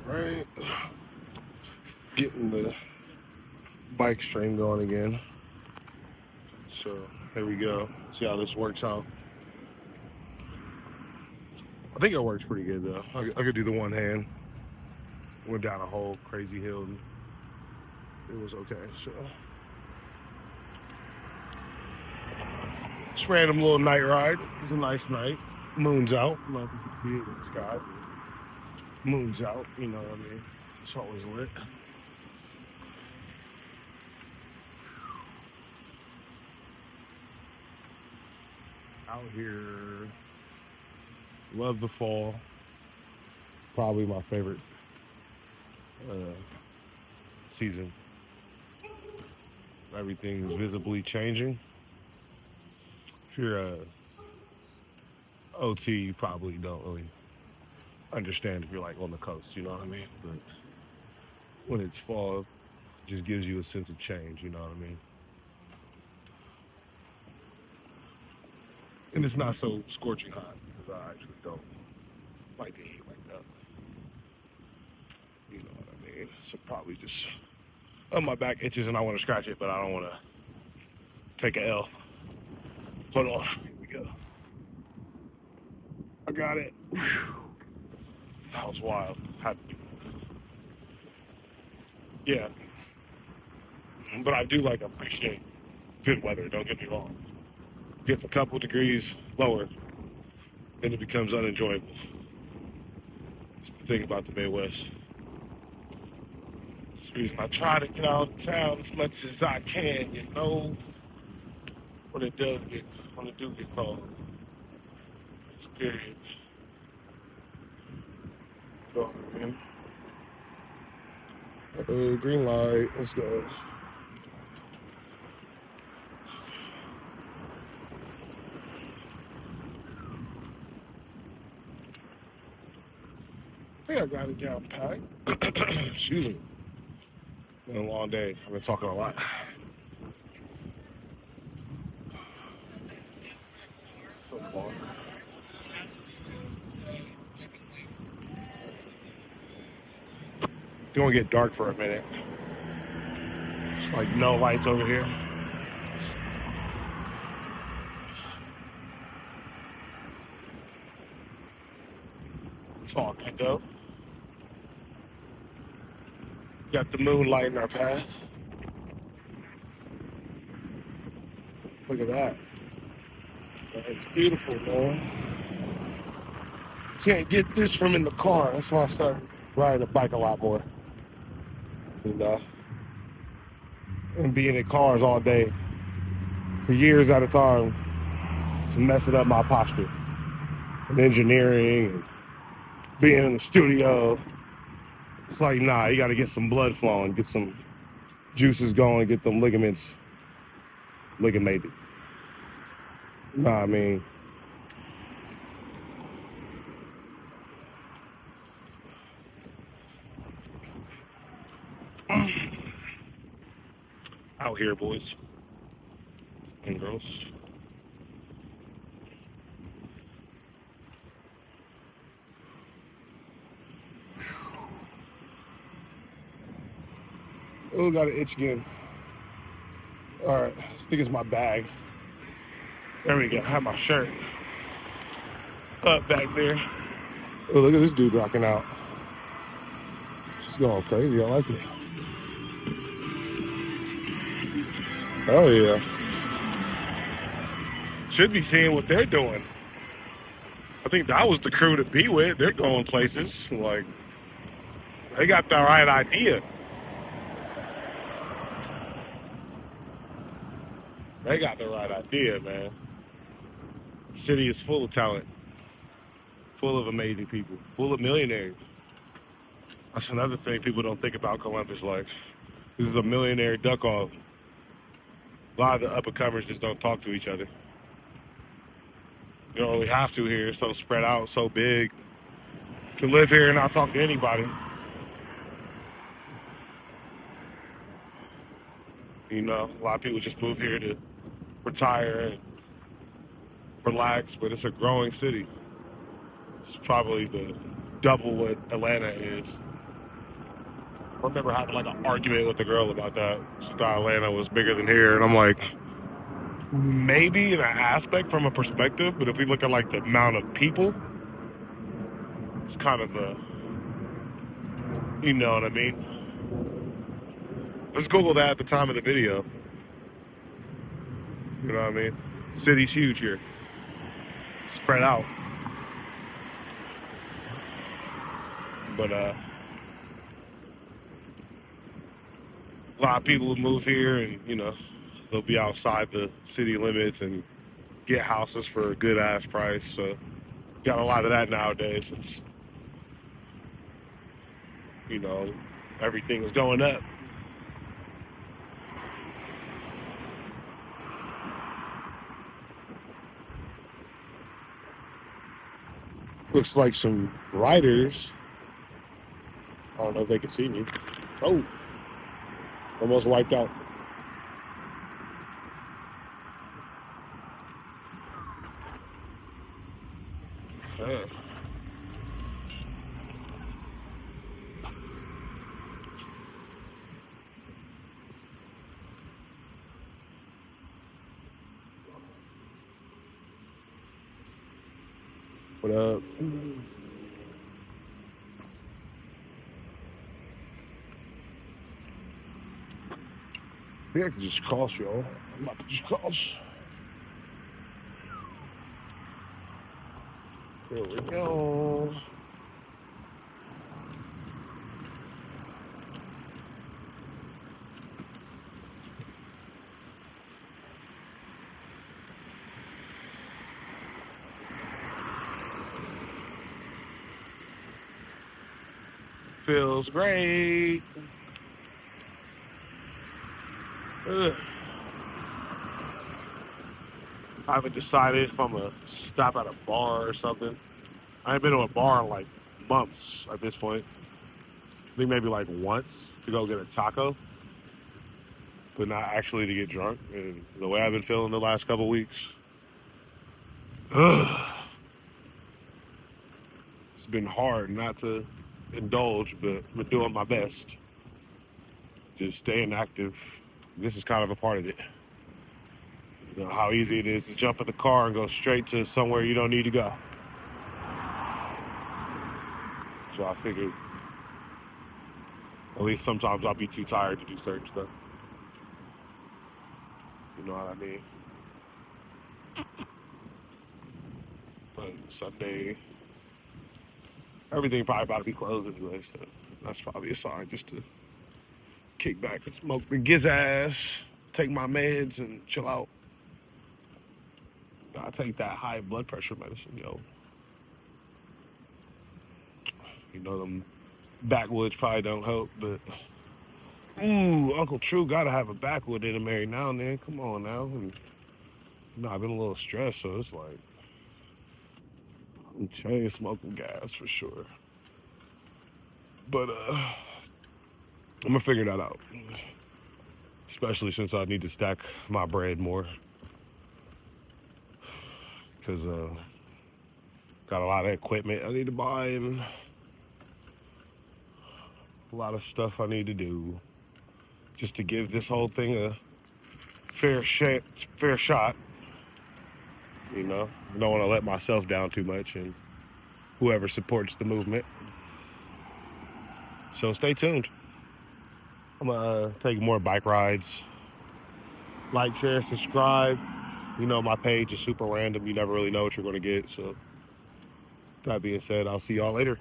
Right. Getting the bike stream going again. So here we go. See how this works out. I think it works pretty good though. I could do the one hand. Went down a whole crazy hill and it was okay. So just random little night ride. It was a nice night. Moon's out. I don't know if you can see it in the sky. Moon's out. You know what I mean? It's always lit. Out here. Love the fall. Probably my favorite uh, season. Everything's visibly changing. If you're a OT, you probably don't really understand if you're like on the coast, you know what I mean? But when it's fall, it just gives you a sense of change, you know what I mean? And it's not so scorching hot because I actually don't like the heat like that. You know what I mean? So probably just, oh, my back itches and I want to scratch it, but I don't want to take a L. Hold on, here we go. I got it. Whew. That was wild. Yeah, but I do like appreciate good weather. Don't get me wrong. Gets a couple degrees lower, then it becomes unenjoyable. That's the thing about the Midwest. That's the reason I try to get out of town as much as I can, you know, when it do get cold. It's period. Go, man. Green light. Let's go. I think I got it down pat. Excuse me. Been a long day. I've been talking a lot. So far. It's gonna get dark for a minute. It's like no lights over here. It's all good though. Got the moon lighting our path. Look at that. It's beautiful, man. Can't get this from in the car. That's why I started riding a bike a lot more. And being in cars all day for years at a time. It's messing up my posture. And engineering and being in the studio. It's like, nah, you gotta get some blood flowing, get some juices going, get them ligaments ligamented. Nah, I mean, out here, boys and girls. Oh, got an itch again. All right, I think it's my bag. There we go. I have my shirt up back there. Oh, look at this dude rocking out. She's going crazy. I like it. Oh, yeah. Should be seeing what they're doing. I think that was the crew to be with. They're going places. Like, they got the right idea. They got the right idea, man. The city is full of talent, full of amazing people, full of millionaires. That's another thing people don't think about Columbus. Like, this is a millionaire duck-off. A lot of the up-and-comers just don't talk to each other. You don't really have to here. It's so spread out, so big. You can live here and not talk to anybody. You know, a lot of people just move here to retire and relax, but it's a growing city. It's probably the double what Atlanta is. I remember having like an argument with a girl about that. She thought Atlanta was bigger than here, and I'm like, maybe in an aspect from a perspective, but if we look at like the amount of people, it's kind of a, you know what I mean? Let's Google that at the time of the video. You know what I mean? City's huge here. Spread out. But a lot of people who move here and, you know, they'll be outside the city limits and get houses for a good ass price. So got a lot of that nowadays. It's, you know, everything is going up. Looks like some riders. I don't know if they can see me. Oh, almost wiped out. Uh. What up? I think I can just cross, y'all. I'm about to just cross. There we go. Feels great. Ugh. I haven't decided if I'm gonna stop at a bar or something. I ain't been to a bar in like months at this point. I think maybe like once to go get a taco, but not actually to get drunk. And the way I've been feeling the last couple weeks, ugh, it's been hard not to indulge, but I'm doing my best. Just staying active. This is kind of a part of it. You know how easy it is to jump in the car and go straight to somewhere you don't need to go. So I figured at least sometimes I'll be too tired to do certain stuff. You know what I mean? But Sunday, everything probably about to be closed anyway, so that's probably a sign just to kick back and smoke the giz ass, take my meds and chill out. I take that high blood pressure medicine, yo. You know them backwoods probably don't help, but ooh, Uncle True gotta have a backwood in him every now and then. Come on now. And, you know, I've been a little stressed, so it's like I'm chain smoking gas for sure. But I'm gonna figure that out. Especially since I need to stack my bread more. Cause got a lot of equipment I need to buy and a lot of stuff I need to do just to give this whole thing a fair shot. You know, I don't want to let myself down too much, and whoever supports the movement. So stay tuned. I'm gonna take more bike rides. Like, share, subscribe. You know, my page is super random. You never really know what you're gonna get. So that being said, I'll see y'all later.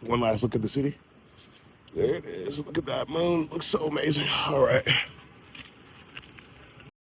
One last look at the city. There it is. Look at that moon. Looks so amazing. All right.